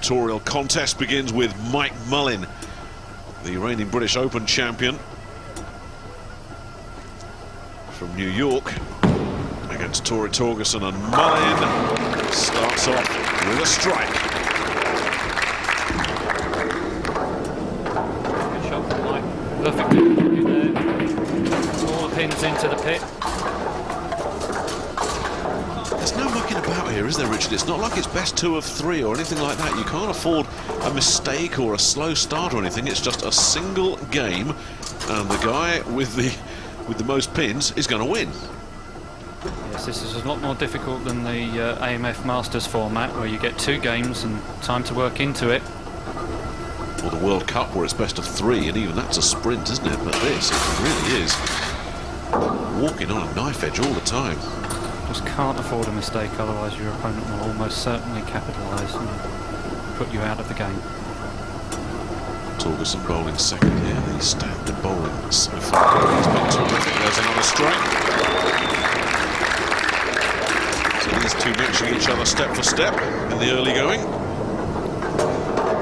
gladiatorial contest begins with Mike Mullin, the reigning British Open champion from New York, against Torgersen, and Mullin starts off with a strike. Good shot from Mike. Perfectly there. All the pins into the pit. There's no mucking about here, is there, Richard? It's not like it's best 2 of 3 or anything like that. You can't afford a mistake or a slow start or anything. It's just a single game, and the guy with the most pins is going to win. Yes, this is a lot more difficult than the AMF Masters format, where you get 2 games and time to work into it. Or the World Cup, where it's best of 3, and even that's a sprint, isn't it? But this, it really is walking on a knife edge all the time. Just can't afford a mistake, otherwise your opponent will almost certainly capitalise and put you out of the game. Torgersen bowling second here, the standard bowling so far. He's been terrific. There's another strike. So these two matching each other step for step in the early going.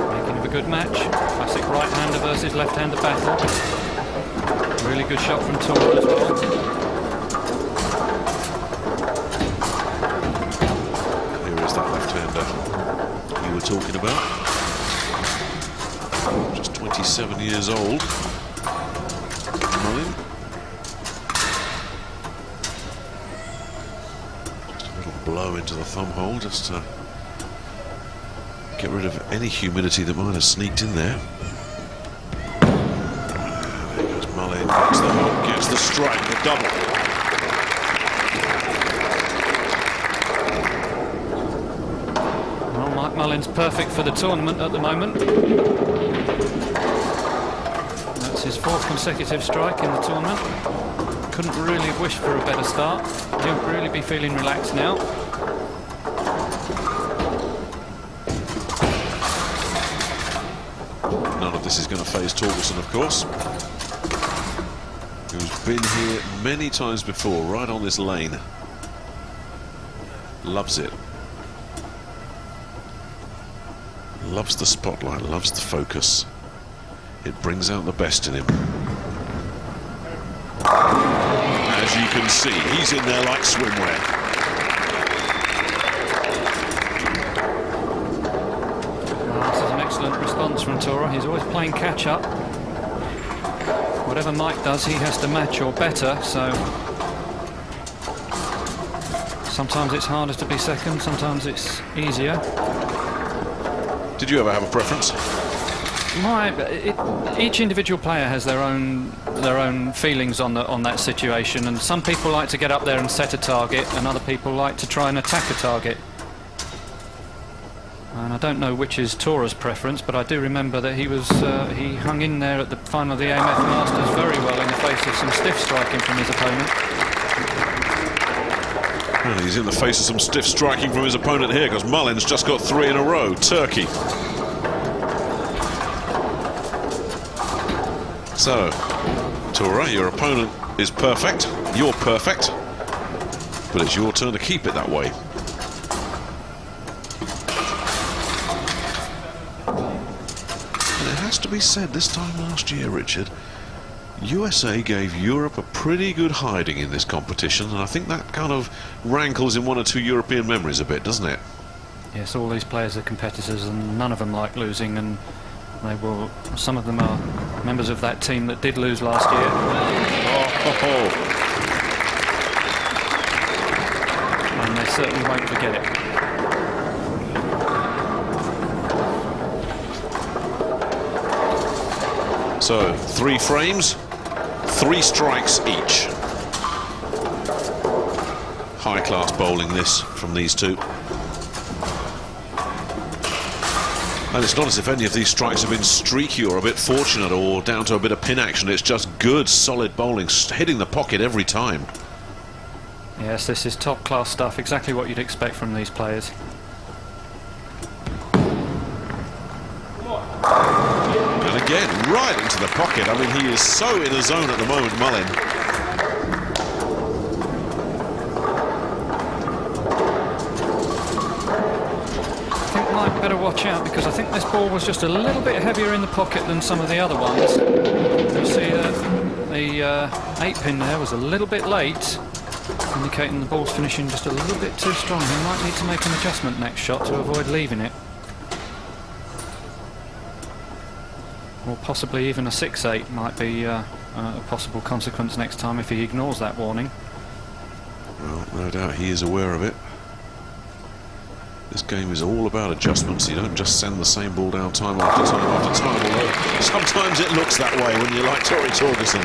Making of a good match. Classic right-hander versus left-hander battle. Really good shot from Tor as well. You were talking about, just 27 years old, Mullin. Just a little blow into the thumb hole, just to get rid of any humidity that might have sneaked in there. There goes Mullin, gets the hook, gets the strike, the double. Mullin's perfect for the tournament at the moment. That's his 4th consecutive strike in the tournament. Couldn't really have wished for a better start. He'll really be feeling relaxed now. None of this is going to faze Torgersen, of course, who's been here many times before, right on this lane. Loves it. Loves the spotlight, loves the focus. It brings out the best in him. As you can see, he's in there like swimwear. Well, this is an excellent response from Tora. He's always playing catch-up. Whatever Mike does, he has to match or better, so sometimes it's harder to be second, sometimes it's easier. Did you ever have a preference? Each individual player has their own feelings on that situation, and some people like to get up there and set a target, and other people like to try and attack a target. And I don't know which is Tora's preference, but I do remember that he hung in there at the final of the AMF Masters very well in the face of some stiff striking from his opponent. Well, he's in the face of some stiff striking from his opponent here, because Mullin's just got 3 in a row. Turkey. So, Tora, your opponent is perfect. You're perfect. But it's your turn to keep it that way. And it has to be said, this time last year, Richard, USA gave Europe a pretty good hiding in this competition, and I think that kind of rankles in 1 or 2 European memories a bit, doesn't it? Yes, all these players are competitors, and none of them like losing, and some of them are members of that team that did lose last year. And they certainly won't forget it. So, 3 frames, 3 strikes each. High-class bowling this from these two. And it's not as if any of these strikes have been streaky or a bit fortunate or down to a bit of pin action. It's just good, solid bowling, hitting the pocket every time. Yes, this is top-class stuff, exactly what you'd expect from these players. And again, right into the pocket. I mean, he is so in the zone at the moment, Mullin. I think Mike better watch out, because I think this ball was just a little bit heavier in the pocket than some of the other ones. You see the 8-pin there was a little bit late, indicating the ball's finishing just a little bit too strong. He might need to make an adjustment next shot to avoid leaving it. Or possibly even a 6-8 might be a possible consequence next time if he ignores that warning. Well, no doubt he is aware of it. This game is all about adjustments. You don't just send the same ball down time after time after time, although sometimes it looks that way when you like Torgersen.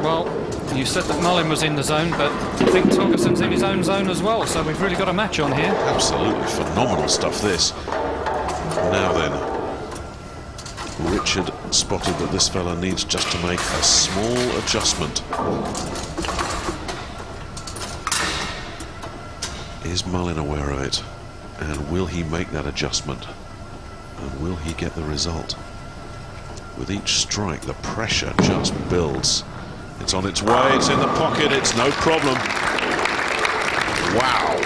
Well, you said that Mullin was in the zone, but I think Torgersen's in his own zone as well, so we've really got a match on here. Absolutely phenomenal stuff, this. Now then, Richard spotted that this fella needs just to make a small adjustment. Is Mullin aware of it? And will he make that adjustment? And will he get the result? With each strike, the pressure just builds. It's on its way, it's in the pocket, it's no problem. Wow.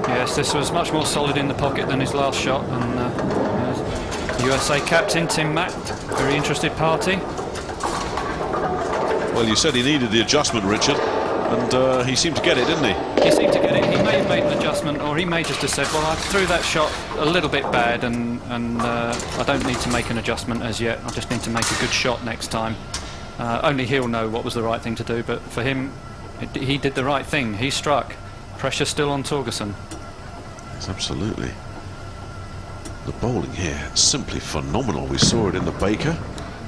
Yes, this was much more solid in the pocket than his last shot, and USA captain Tim Mack, very interested party. Well, you said he needed the adjustment, Richard, and he seemed to get it, didn't he? He seemed to get it. He may have made an adjustment, or he may just have said, well, I threw that shot a little bit bad, and I don't need to make an adjustment as yet. I just need to make a good shot next time. Only he'll know what was the right thing to do, but for him, he did the right thing. He struck. Pressure still on Torgersen. Yes, absolutely. The bowling here, simply phenomenal. We saw it in the Baker.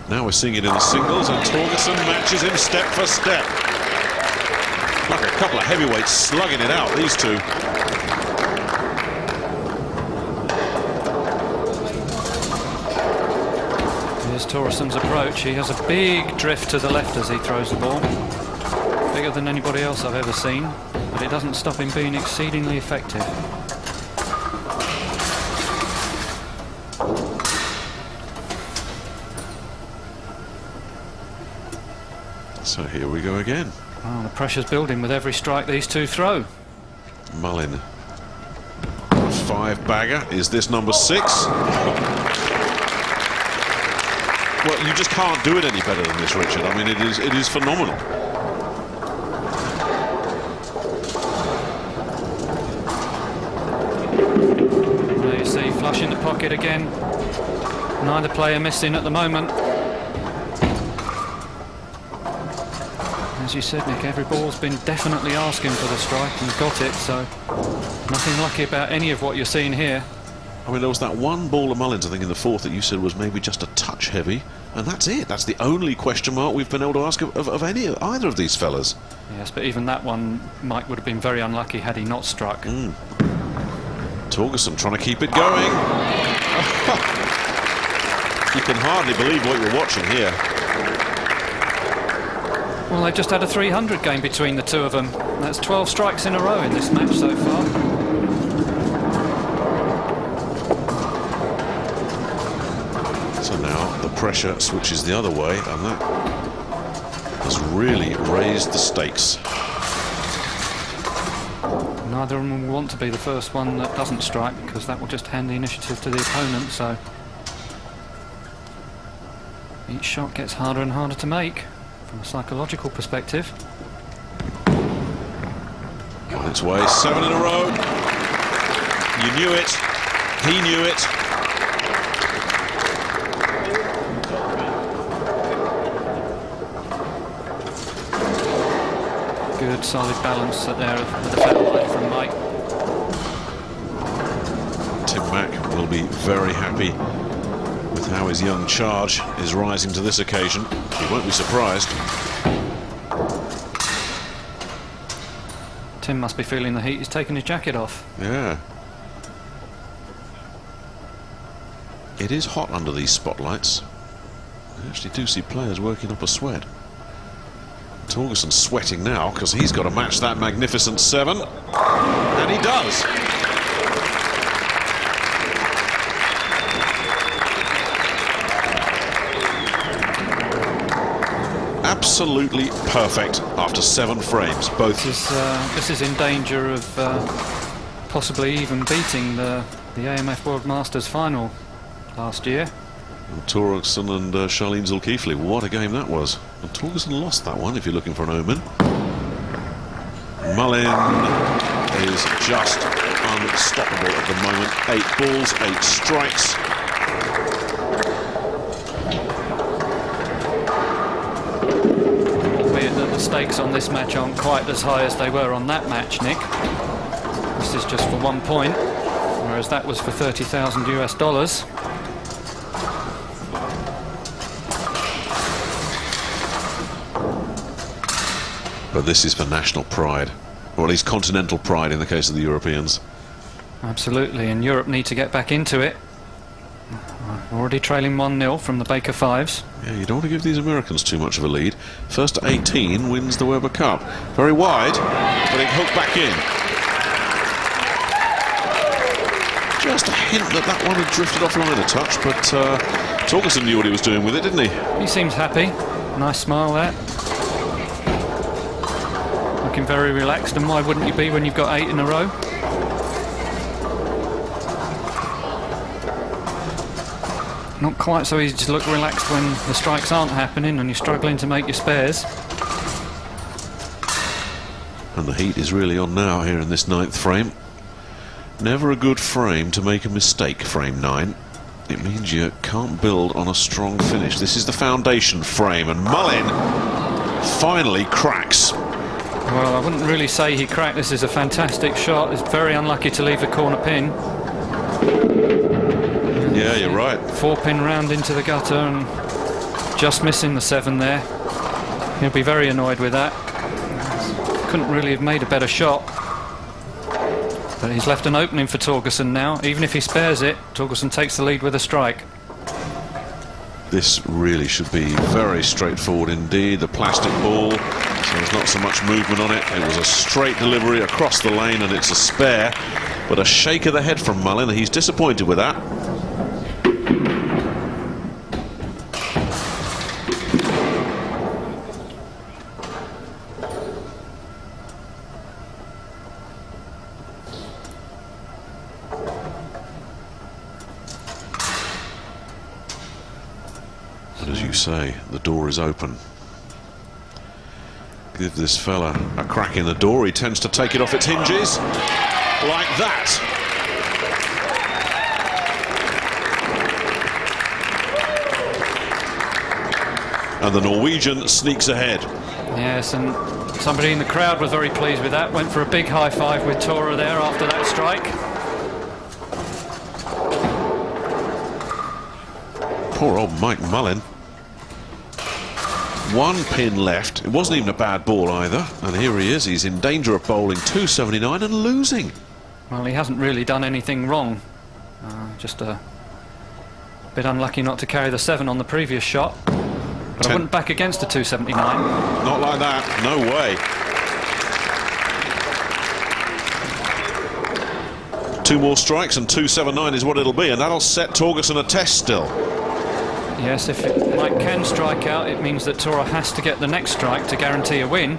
Now we're seeing it in the singles, and Torgersen matches him step for step. Like a couple of heavyweights slugging it out, these two. Here's Torgersen's approach. He has a big drift to the left as he throws the ball. Bigger than anybody else I've ever seen, but it doesn't stop him being exceedingly effective. So here we go again. Well, the pressure's building with every strike these two throw. Mullin. 5-bagger. Is this number 6? Well, you just can't do it any better than this, Richard. I mean, it is phenomenal. There you see, flush in the pocket again. Neither player missing at the moment. As you said, Nick, every ball's been definitely asking for the strike and got it, so nothing lucky about any of what you're seeing here. I mean, there was that one ball of Mullin's, I think, in the fourth that you said was maybe just a touch heavy, and that's it. That's the only question mark we've been able to ask of either of these fellas. Yes, but even that one, Mike would have been very unlucky had he not struck. Torgersen trying to keep it going. You can hardly believe what you're watching here. Well, they've just had a 300 game between the two of them. That's 12 strikes in a row in this match so far. So now the pressure switches the other way, and that has really raised the stakes. Neither of them will want to be the first one that doesn't strike, because that will just hand the initiative to the opponent, so each shot gets harder and harder to make from a psychological perspective. On its way, 7 in a row. You knew it. He knew it. Good solid balance there with the foul line from Mike. Tim Mack will be very happy with how his young charge is rising to this occasion. He won't be surprised. Tim must be feeling the heat. He's taken his jacket off. Yeah. It is hot under these spotlights. I actually do see players working up a sweat. Torgersen's sweating now because he's got to match that magnificent 7. And he does. absolutely perfect after 7 frames. Both. This is in danger of possibly even beating the AMF World Masters final last year. Torgersen and Charlene Zulkifli. What a game that was. And Torgersen lost that one, if you're looking for an omen. Mullin is just unstoppable at the moment. 8 balls, 8 strikes. Albeit that the stakes on this match aren't quite as high as they were on that match, Nick. This is just for 1 point, whereas that was for $30,000 US. But this is for national pride, or at least continental pride in the case of the Europeans. Absolutely, and Europe need to get back into it. Already trailing 1-0 from the Baker Fives. Yeah, you don't want to give these Americans too much of a lead. First to 18 wins the Weber Cup. Very wide, but it hooked back in. Just a hint that one had drifted offline a touch, but Torgersen knew what he was doing with it, didn't he? He seems happy. Nice smile there. Looking very relaxed, and why wouldn't you be when you've got 8 in a row? Not quite so easy to look relaxed when the strikes aren't happening and you're struggling to make your spares. And the heat is really on now here in this 9th frame. Never a good frame to make a mistake, frame 9. It means you can't build on a strong finish. This is the foundation frame, and Mullin finally cracks. Well, I wouldn't really say he cracked. This is a fantastic shot. He's very unlucky to leave the corner pin. Yeah, you're right. 4-pin round into the gutter and just missing the 7 there. He'll be very annoyed with that. Couldn't really have made a better shot. But he's left an opening for Torgersen now. Even if he spares it, Torgersen takes the lead with a strike. This really should be very straightforward indeed. The plastic ball, so there's not so much movement on it. It was a straight delivery across the lane and it's a spare. But a shake of the head from Mullin. He's disappointed with that. And as you say, the door is open. Give this fella a crack in the door. He tends to take it off its hinges like that. And the Norwegian sneaks ahead. Yes, and somebody in the crowd was very pleased with that. Went for a big high five with Tora there after that strike. Poor old Mike Mullin. 1 pin left. It wasn't even a bad ball either. And here he is. He's in danger of bowling 279 and losing. Well, he hasn't really done anything wrong. Just a bit unlucky not to carry the 7 on the previous shot. But I wouldn't back against a 279. Not like that. No way. 2 more strikes and 279 is what it'll be. And that'll set Torgersen a test still. Yes, if Mike can strike out, it means that Tora has to get the next strike to guarantee a win.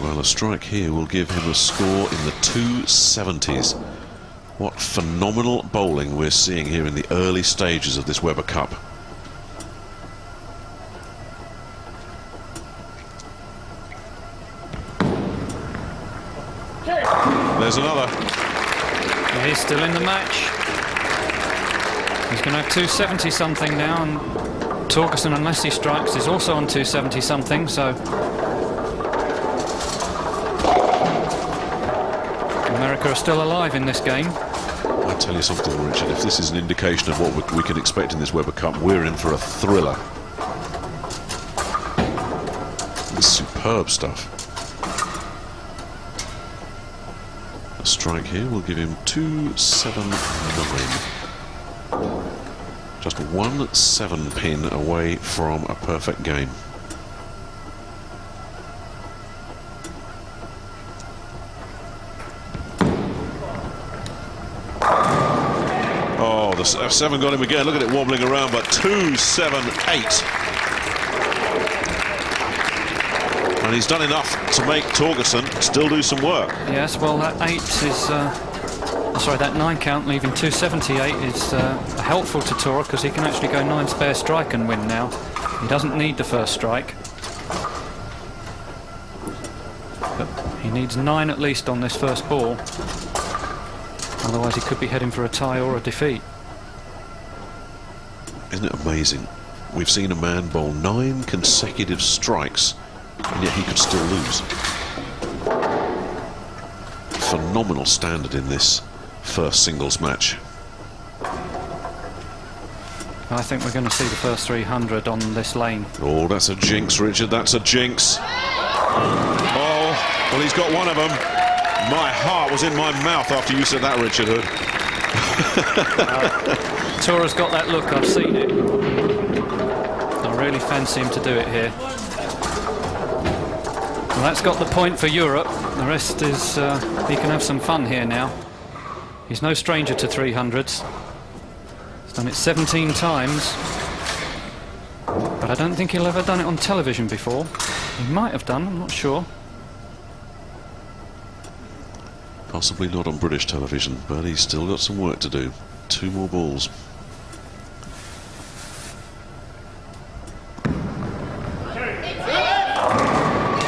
Well, a strike here will give him a score in the 270s. What phenomenal bowling we're seeing here in the early stages of this Weber Cup. There's another. He's still in the match. He's going to have 270 something now, and Torgersen, unless he strikes, is also on 270 something, so America are still alive in this game. I tell you something, Richard, if this is an indication of what we can expect in this Weber Cup, we're in for a thriller. It's superb stuff. A strike here will give him 279. Just 1 7-pin away from a perfect game. this F7 got him again. Look at it wobbling around, but 2-7-8. And he's done enough to make Torgersen still do some work. Yes, well, that 8 is... that 9 count, leaving 278, is helpful to Tora because he can actually go 9 spare strike and win now. He doesn't need the first strike. But he needs 9 at least on this first ball. Otherwise he could be heading for a tie or a defeat. Isn't it amazing? We've seen a man bowl 9 consecutive strikes, and yet he could still lose. Phenomenal standard in this first singles match. I think we're going to see the first 300 on this lane. Oh, that's a jinx, Richard. That's a jinx. Oh, well, he's got one of them. My heart was in my mouth after you said that, Richard Hood. Tora's got that look. I've seen it. I really fancy him to do it here. Well, that's got the point for Europe. The rest is he can have some fun here now. He's no stranger to 300s. He's done it 17 times. But I don't think he'll ever done it on television before. He might have done, I'm not sure. Possibly not on British television, but he's still got some work to do. 2 more balls.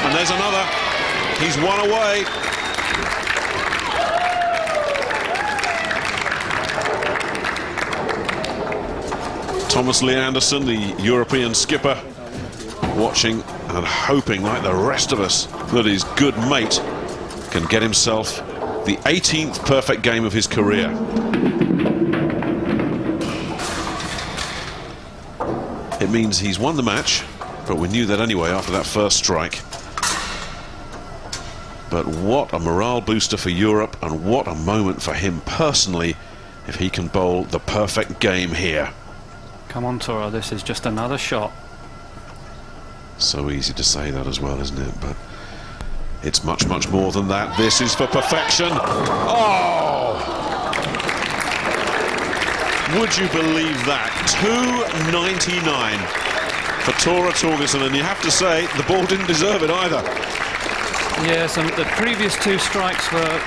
And there's another. He's 1 away. Thomas Lee Anderson, the European skipper, watching and hoping, like the rest of us, that his good mate can get himself the 18th perfect game of his career. It means he's won the match, but we knew that anyway after that first strike. But what a morale booster for Europe, and what a moment for him personally if he can bowl the perfect game here. Come on, Tora, this is just another shot. So easy to say that as well, isn't it? But it's much, much more than that. This is for perfection. Oh! Would you believe that? 299 for Tora Torgersen, and you have to say the ball didn't deserve it either. Yes, and the previous 2 strikes were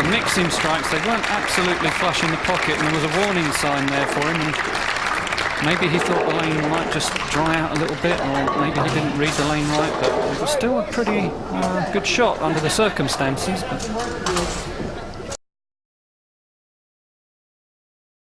mixing strikes. They weren't absolutely flush in the pocket, and there was a warning sign there for him. And maybe he thought the lane might just dry out a little bit, or maybe he didn't read the lane right, but it was still a pretty good shot under the circumstances. But